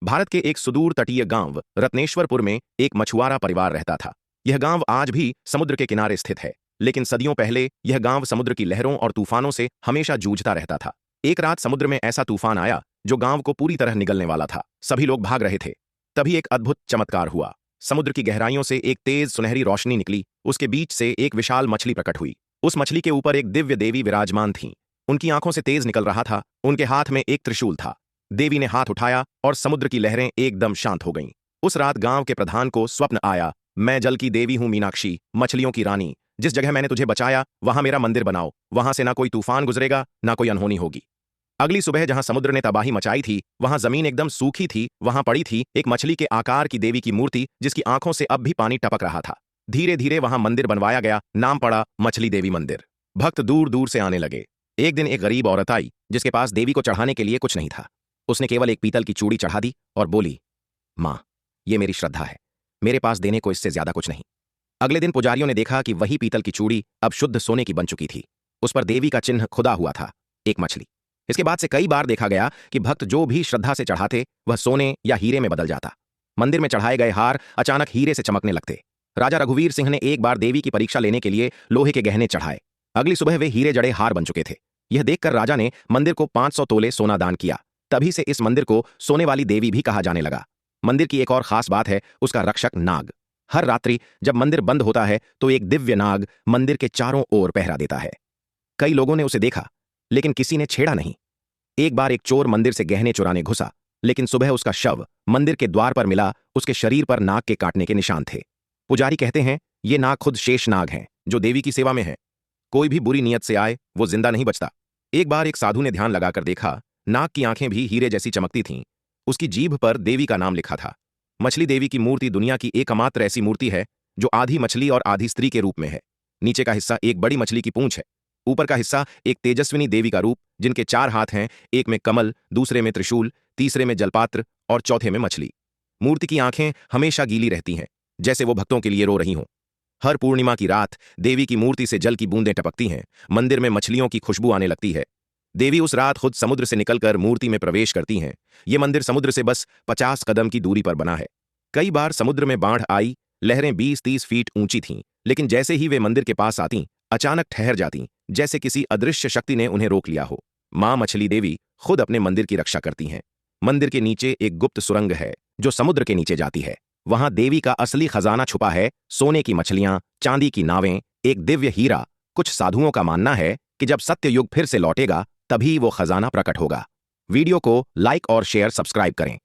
भारत के एक सुदूर तटीय गांव रत्नेश्वरपुर में एक मछुआरा परिवार रहता था। यह गांव आज भी समुद्र के किनारे स्थित है, लेकिन सदियों पहले यह गांव समुद्र की लहरों और तूफानों से हमेशा जूझता रहता था। एक रात समुद्र में ऐसा तूफान आया जो गांव को पूरी तरह निगलने वाला था। सभी लोग भाग रहे थे। तभी एक अद्भुत चमत्कार हुआ। समुद्र की गहराइयों से एक तेज सुनहरी रोशनी निकली। उसके बीच से एक विशाल मछली प्रकट हुई। उस मछली के ऊपर एक दिव्य देवी विराजमान थीं। उनकी आंखों से तेज निकल रहा था। उनके हाथ में एक त्रिशूल था। देवी ने हाथ उठाया और समुद्र की लहरें एकदम शांत हो गईं। उस रात गांव के प्रधान को स्वप्न आया, मैं जल की देवी हूं मीनाक्षी, मछलियों की रानी। जिस जगह मैंने तुझे बचाया वहां मेरा मंदिर बनाओ। वहां से ना कोई तूफान गुजरेगा, ना कोई अनहोनी होगी। अगली सुबह जहां समुद्र ने तबाही मचाई थी वहां जमीन एकदम सूखी थी। वहां पड़ी थी एक मछली के आकार की देवी की मूर्ति, जिसकी आंखों से अब भी पानी टपक रहा था। धीरे धीरे वहां मंदिर बनवाया गया। नाम पड़ा मछली देवी मंदिर। भक्त दूर दूर से आने लगे। एक दिन एक गरीब औरत आई जिसके पास देवी को चढ़ाने के लिए कुछ नहीं था। उसने केवल एक पीतल की चूड़ी चढ़ा दी और बोली, माँ, ये मेरी श्रद्धा है, मेरे पास देने को इससे ज्यादा कुछ नहीं। अगले दिन पुजारियों ने देखा कि वही पीतल की चूड़ी अब शुद्ध सोने की बन चुकी थी। उस पर देवी का चिन्ह खुदा हुआ था, एक मछली। इसके बाद से कई बार देखा गया कि भक्त जो भी श्रद्धा से चढ़ाते वह सोने या हीरे में बदल जाता। मंदिर में चढ़ाए गए हार अचानक हीरे से चमकने लगते। राजा रघुवीर सिंह ने एक बार देवी की परीक्षा लेने के लिए लोहे के गहने चढ़ाए। अगली सुबह वे हीरे जड़े हार बन चुके थे। यह देखकर राजा ने मंदिर को 500 तोले सोना दान किया। तभी से इस मंदिर को सोने वाली देवी भी कहा जाने लगा। मंदिर की एक और खास बात है उसका रक्षक नाग। हर रात्रि जब मंदिर बंद होता है तो एक दिव्य नाग मंदिर के चारों ओर पहरा देता है। कई लोगों ने उसे देखा, लेकिन किसी ने छेड़ा नहीं। एक बार एक चोर मंदिर से गहने चुराने घुसा, लेकिन सुबह उसका शव मंदिर के द्वार पर मिला। उसके शरीर पर नाग के काटने के निशान थे। पुजारी कहते हैं ये नाग खुद शेष नाग हैं, जो देवी की सेवा में है। कोई भी बुरी नीयत से आए वो जिंदा नहीं बचता। एक बार एक साधु ने ध्यान लगाकर देखा, नाग की आंखें भी हीरे जैसी चमकती थीं। उसकी जीभ पर देवी का नाम लिखा था। मछली देवी की मूर्ति दुनिया की एकमात्र ऐसी मूर्ति है जो आधी मछली और आधी स्त्री के रूप में है। नीचे का हिस्सा एक बड़ी मछली की पूंछ है। ऊपर का हिस्सा एक तेजस्विनी देवी का रूप, जिनके 4 हाथ हैं, एक में कमल, दूसरे में त्रिशूल, तीसरे में जलपात्र और चौथे में मछली। मूर्ति की आंखें हमेशा गीली रहती हैं, जैसे वो भक्तों के लिए रो रही हों। हर पूर्णिमा की रात देवी की मूर्ति से जल की बूंदें टपकती हैं। मंदिर में मछलियों की खुशबू आने लगती है। देवी उस रात खुद समुद्र से निकलकर मूर्ति में प्रवेश करती हैं। ये मंदिर समुद्र से बस 50 कदम की दूरी पर बना है। कई बार समुद्र में बाढ़ आई, लहरें 20-30 फीट ऊंची थीं, लेकिन जैसे ही वे मंदिर के पास आती अचानक ठहर जाती, जैसे किसी अदृश्य शक्ति ने उन्हें रोक लिया हो। मां मछली देवी खुद अपने मंदिर की रक्षा करती हैं। मंदिर के नीचे एक गुप्त सुरंग है जो समुद्र के नीचे जाती है। वहां देवी का असली खजाना छुपा है, सोने की मछलियां, चांदी की नावें, एक दिव्य हीरा। कुछ साधुओं का मानना है कि जब सत्य युग फिर से लौटेगा तभी वो खजाना प्रकट होगा। वीडियो को लाइक और शेयर सब्सक्राइब करें।